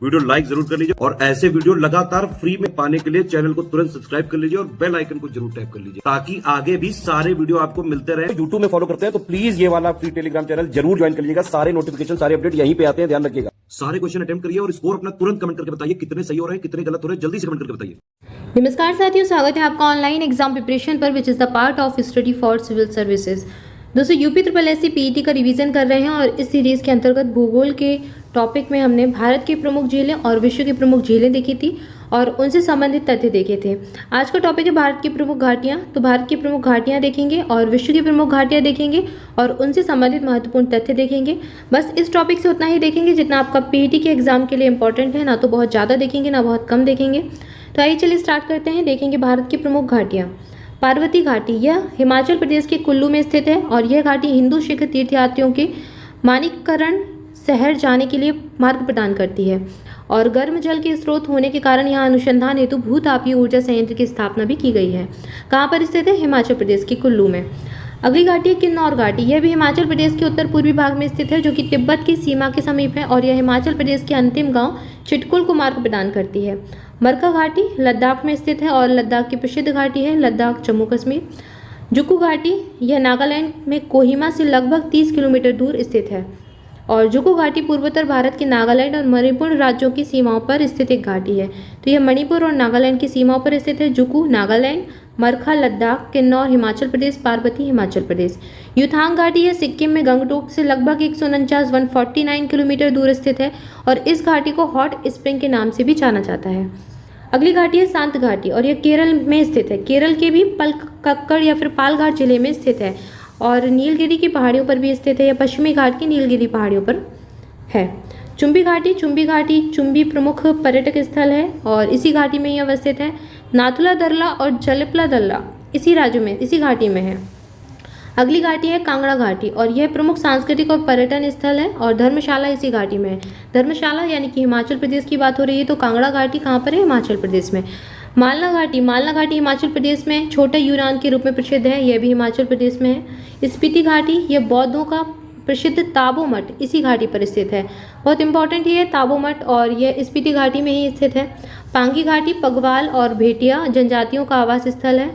Video like जरूर कर लीजिए और ऐसे वीडियो लगातार फ्री में पाने के लिए चैनल को तुरंत सब्सक्राइब कर लीजिए और बेल आइकन को जरूर टैप कर लीजिए ताकि आगे भी सारे वीडियो आपको मिलते रहे। यूट्यूब में फॉलो करते हैं तो प्लीज ये वाला फ्री टेलीग्राम चैनल जरूर ज्वाइन कर लीजिएगा। सारे नोटिफिकेशन सारे अपडेट यहीं पे आते हैं, ध्यान रखिएगा। सारे क्वेश्चन अटेम्प्ट करिए और स्कोर अपना तुरंत कमेंट करके बताइए कितने सही हो रहे हैं कितने गलत हो रहे हैं, जल्दी से कमेंट करके बताइए। नमस्कार साथियों, स्वागत है आपका ऑनलाइन एग्जाम प्रिपरेशन पर which is the part of study for civil services. दोस्तों यूपी SSSC पीईटी का रिवीजन कर रहे हैं और इस सीरीज़ के अंतर्गत भूगोल के टॉपिक में हमने भारत की प्रमुख झीलें और विश्व की प्रमुख झीलें देखी थी और उनसे संबंधित तथ्य देखे थे। आज का टॉपिक है भारत की प्रमुख घाटियाँ। तो भारत की प्रमुख घाटियाँ देखेंगे और विश्व की प्रमुख घाटियाँ देखेंगे और उनसे संबंधित महत्वपूर्ण तथ्य देखेंगे। बस इस टॉपिक से उतना ही देखेंगे जितना आपका पीईटी के एग्जाम के लिए इंपॉर्टेंट है, ना तो बहुत ज़्यादा देखेंगे ना बहुत कम देखेंगे। तो आइए चलिए स्टार्ट करते हैं। देखेंगे भारत की प्रमुख घाटियाँ। पार्वती घाटी, यह हिमाचल प्रदेश के कुल्लू में स्थित है और यह घाटी हिंदू सिख तीर्थयात्रियों के मानिककरण शहर जाने के लिए मार्ग प्रदान करती है और गर्म जल के स्रोत होने के कारण यहाँ अनुसंधान हेतु भूतापीय ऊर्जा संयंत्र की स्थापना भी की गई है। कहाँ पर स्थित है? हिमाचल प्रदेश के कुल्लू में। अगली घाटी है किन्नौर घाटी। यह भी हिमाचल प्रदेश के उत्तर पूर्वी भाग में स्थित है जो कि तिब्बत की सीमा के समीप है और यह हिमाचल प्रदेश के अंतिम गांव चिटकुल को मार्ग प्रदान करती है। मरका घाटी लद्दाख में स्थित है और लद्दाख की प्रसिद्ध घाटी है लद्दाख जम्मू कश्मीर। जुक्कू घाटी, यह नागालैंड में कोहिमा से लगभग 30 किलोमीटर दूर स्थित है और जुक्कू घाटी पूर्वोत्तर भारत के नागालैंड और मणिपुर राज्यों की सीमाओं पर स्थित एक घाटी है। तो यह मणिपुर और नागालैंड की सीमाओं पर स्थित है। जुक्कू नागालैंड, मरखा लद्दाख, किन्नौर हिमाचल प्रदेश, पार्वती हिमाचल प्रदेश। युथांग घाटी है सिक्किम में गंगटोक से लगभग 149 किलोमीटर दूर स्थित है और इस घाटी को हॉट स्प्रिंग के नाम से भी जाना जाता है। अगली घाटी है शांत घाटी और यह केरल में स्थित है। केरल के भी पलक्कड़ या फिर पालघाट जिले में स्थित है और नीलगिरी की पहाड़ियों पर भी स्थित है या पश्चिमी घाट की नीलगिरी पहाड़ियों पर है। चुंबी घाटी चुंबी प्रमुख पर्यटक स्थल है और इसी घाटी में ही अवस्थित है। नाथुला दर्रा और जलपला दर्रा इसी घाटी में है। अगली घाटी है कांगड़ा घाटी और यह प्रमुख सांस्कृतिक और पर्यटन स्थल है और धर्मशाला इसी घाटी में है। धर्मशाला यानी कि हिमाचल प्रदेश की बात हो रही है तो कांगड़ा घाटी कहाँ पर है? हिमाचल प्रदेश में। मालना घाटी हिमाचल प्रदेश में छोटे यूनान के रूप में प्रसिद्ध है, यह भी हिमाचल प्रदेश में है। स्पीति घाटी, यह बौद्धों का प्रसिद्ध ताबो मठ इसी घाटी पर स्थित है। बहुत इंपॉर्टेंट ये ताबो मठ और यह स्पीति घाटी में ही स्थित है। पांगी घाटी पगवाल और भेटिया जनजातियों का आवास स्थल है।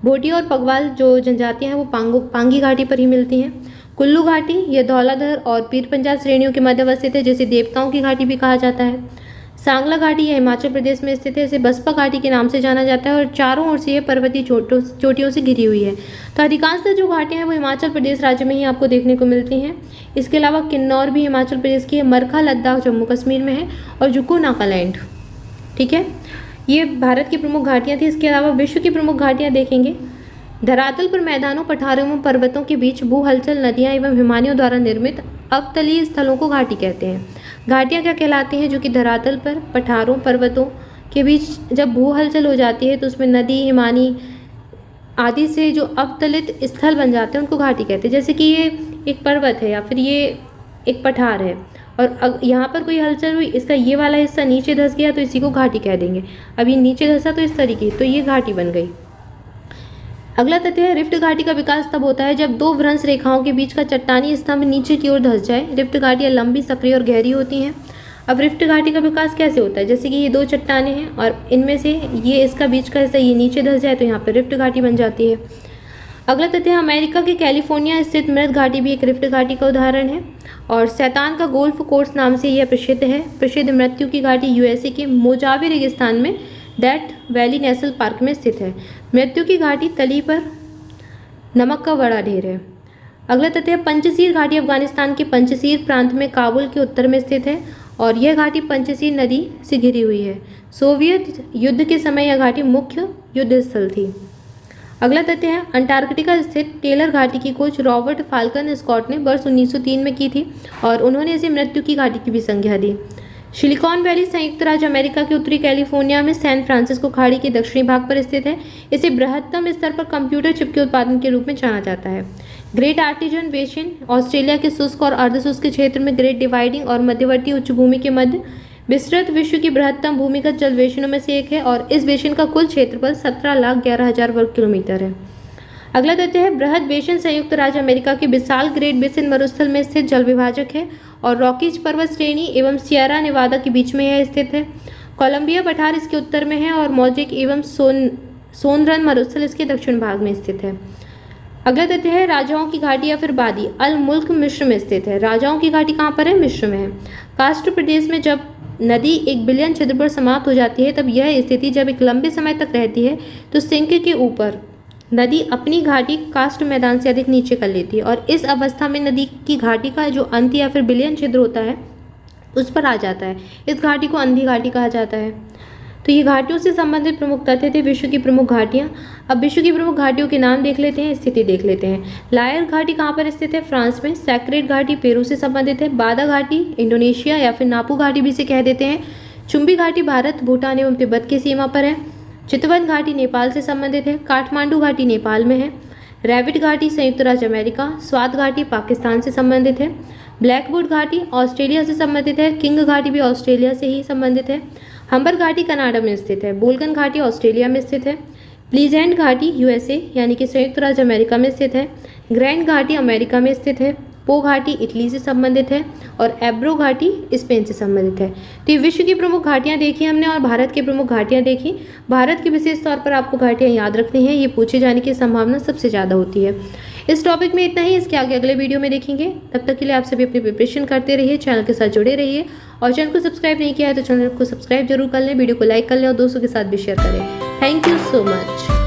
भोटिया और पगवाल जो जनजातियां हैं वो पांगी घाटी पर ही मिलती हैं। कुल्लू घाटी, यह धौलाधर और पीर पंजाल श्रेणियों के मध्य अवस्थित है जिसे देवताओं की घाटी भी कहा जाता है। सांगला घाटी, यह हिमाचल प्रदेश में स्थित है, इसे बसपा घाटी के नाम से जाना जाता है और चारों ओर से यह पर्वतीय चोटियों से घिरी हुई है। तो अधिकांशतः जो घाटियाँ हैं वो हिमाचल प्रदेश राज्य में ही आपको देखने को मिलती हैं। इसके अलावा किन्नौर भी हिमाचल प्रदेश की है, मरखा लद्दाख जम्मू कश्मीर में है और जुक्कू नागालैंड। ठीक है, ये भारत की प्रमुख घाटियाँ थी। इसके अलावा विश्व की प्रमुख घाटियाँ देखेंगे। धरातल पर मैदानों, पठारों एवं पर्वतों के बीच भू हलचल नदियाँ एवं हिमानियों द्वारा निर्मित अवतलीय स्थलों को घाटी कहते हैं। घाटियाँ क्या कहलाती हैं? जो कि धरातल पर, पठारों, पर्वतों के बीच जब भू हलचल हो जाती है तो उसमें नदी, हिमानी आदि से जो अवतलित स्थल बन जाते हैं उनको घाटी कहते हैं। जैसे कि ये एक पर्वत है या फिर ये एक पठार है और यहाँ पर कोई हलचल हुई, इसका ये वाला हिस्सा नीचे धंस गया तो इसी को घाटी कह देंगे। अब ये नीचे धंसा तो इस तरीके, तो ये घाटी बन गई। अगला तथ्य है रिफ्ट घाटी का विकास तब होता है जब दो भ्रंश रेखाओं के बीच का चट्टानी स्तंभ नीचे की ओर धंस जाए। रिफ्ट घाटियाँ लंबी, सक्रिय और गहरी होती हैं। अब रिफ्ट घाटी का विकास कैसे होता है? जैसे कि ये दो चट्टाने हैं और इनमें से ये इसका बीच का हिस्सा ये नीचे धंस जाए तो यहाँ पर रिफ्ट घाटी बन जाती है। अगला तथ्य है अमेरिका के कैलिफोर्निया स्थित मृत घाटी भी एक रिफ्ट घाटी का उदाहरण है और शैतान का गोल्फ कोर्स नाम से यह प्रसिद्ध है। प्रसिद्ध मृत्यु की घाटी यूएसए के मोजावे रेगिस्तान में डेथ वैली नेशनल पार्क में स्थित है। मृत्यु की घाटी तली पर नमक का बड़ा ढेर है। अगला तथ्य है पंचशीर घाटी अफगानिस्तान के पंचशीर प्रांत में काबुल के उत्तर में स्थित है और यह घाटी पंचशीर नदी से घिरी हुई है। सोवियत युद्ध के समय यह घाटी मुख्य युद्ध स्थल थी। अगला तथ्य है अंटार्कटिका स्थित टेलर घाटी की खोज रॉबर्ट फाल्कन स्कॉट ने वर्ष 1903 में की थी और उन्होंने इसे मृत्यु की घाटी की भी संज्ञा दी। सिलिकॉन वैली संयुक्त राज्य अमेरिका के उत्तरी कैलिफोर्निया में सैन फ्रांसिस्को खाड़ी के दक्षिणी भाग पर स्थित है। इसे बृहत्तम स्तर पर कंप्यूटर चिप के उत्पादन के रूप में जाना जाता है। ग्रेट आर्टिजन बेसिन ऑस्ट्रेलिया के शुष्क और अर्धशुष्क क्षेत्र में ग्रेट डिवाइडिंग और मध्यवर्ती उच्च भूमि के मध्य विस्तृत विश्व की बृहत्तम भूमिगत जल बेसिनों में से एक है और इस बेसिन का कुल क्षेत्रफल 17,11,000 वर्ग किलोमीटर है। अगला तथ्य है बृहद बेसिन संयुक्त राज्य अमेरिका के विशाल ग्रेट बेसिन मरुस्थल में स्थित जल विभाजक है और रॉकीज पर्वत श्रेणी एवं सियरा नेवादा के बीच में यह स्थित है। कोलंबिया पठार इसके उत्तर में है और मोज़ेक एवं सोनरन मरुस्थल इसके दक्षिण भाग में स्थित है। अगला तथ्य है राजाओं की घाटी या फिर वादी अल मुल्क मिस्र में स्थित है। राजाओं की घाटी कहाँ पर है? मिस्र में है। कास्ट प्रदेश में जब नदी 1 बिलियन छिद्र पर समाप्त हो जाती है तब यह स्थिति जब एक लंबे समय तक रहती है तो सिंक के ऊपर नदी अपनी घाटी कास्ट मैदान से अधिक नीचे कर लेती है और इस अवस्था में नदी की घाटी का जो अंत या फिर बिलियन छिद्र होता है उस पर आ जाता है। इस घाटी को अंधी घाटी कहा जाता है। तो ये घाटियों से संबंधित प्रमुख तथ्य थे विश्व की प्रमुख घाटियाँ। अब विश्व की प्रमुख घाटियों के नाम देख लेते हैं, स्थिति देख लेते हैं। लायर घाटी कहाँ पर स्थित है? फ्रांस में। सैक्रेड घाटी पेरू से संबंधित है। बादा घाटी इंडोनेशिया या फिर नापू घाटी भी इसे कह देते हैं। चुंबी घाटी भारत, भूटान एवं तिब्बत की सीमा पर है। चितवन घाटी नेपाल से संबंधित है। काठमांडू घाटी नेपाल में है। रैबिट घाटी संयुक्त राज्य अमेरिका। स्वात घाटी पाकिस्तान से संबंधित है। ब्लैकवुड घाटी ऑस्ट्रेलिया से संबंधित है। किंग घाटी भी ऑस्ट्रेलिया से ही संबंधित है। हम्बर घाटी कनाडा में स्थित है। बोल्गन घाटी ऑस्ट्रेलिया में स्थित है। प्लीजेंट घाटी यूएसए यानी कि संयुक्त राज्य अमेरिका में स्थित है। ग्रैंड घाटी अमेरिका में स्थित है। पो घाटी इटली से संबंधित है और एब्रो घाटी स्पेन से संबंधित है। तो ये विश्व की प्रमुख घाटियाँ देखी हमने और भारत की प्रमुख घाटियाँ देखी। भारत की विशेष तौर पर आपको घाटियाँ याद रखनी है, ये पूछे जाने की संभावना सबसे ज़्यादा होती है। इस टॉपिक में इतना ही, इसके आगे अगले वीडियो में देखेंगे। तब तक के लिए आप सभी अपनी प्रिपरेशन करते रहिए, चैनल के साथ जुड़े रहिए और चैनल को सब्सक्राइब नहीं किया है तो चैनल को सब्सक्राइब जरूर कर लें, वीडियो को लाइक कर लें और दोस्तों के साथ भी शेयर करें। Thank you so much.